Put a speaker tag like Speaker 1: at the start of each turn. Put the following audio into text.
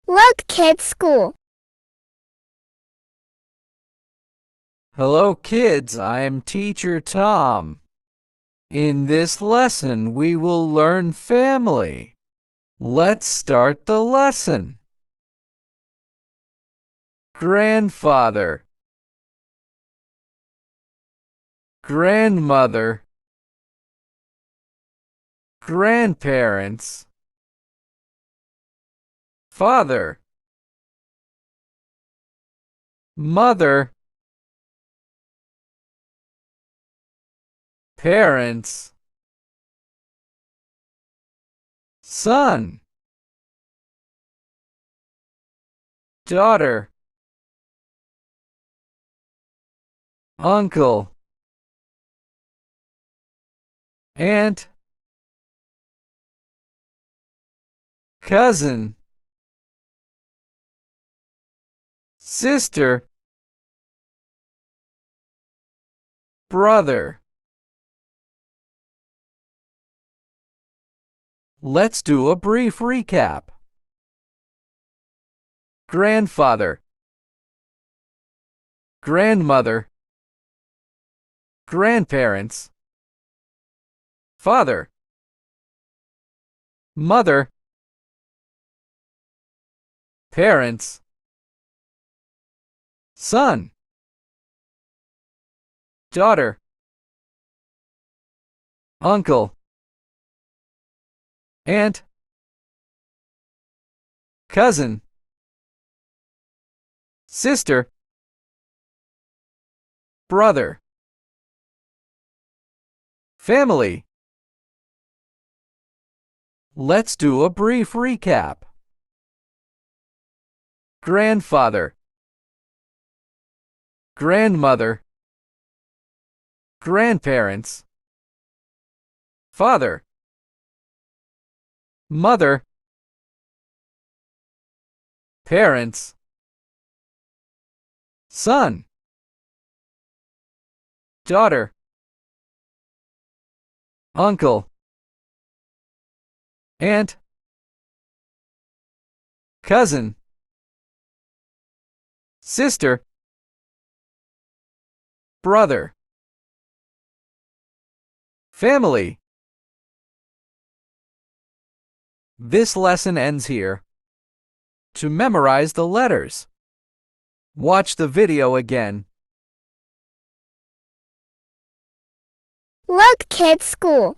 Speaker 1: Look, kids, school.
Speaker 2: Hello kids, I'm teacher Tom. In this lesson we will learn family. Let's start the lesson. Grandfather, grandmother, grandparents, father, mother, parents, son, daughter, uncle, aunt, cousin, sister, brother. Let's do a brief recap. Grandfather, grandmother, grandparents, father, mother, parents, son, daughter, uncle, aunt, cousin, sister, brother. Family. Let's do a brief recap. Grandfather, grandmother, grandparents, father, mother, parents, son, daughter, uncle, aunt, cousin, sister, brother. Family. This lesson ends here. To memorize the letters, watch the video again.
Speaker 1: Look, kids, school.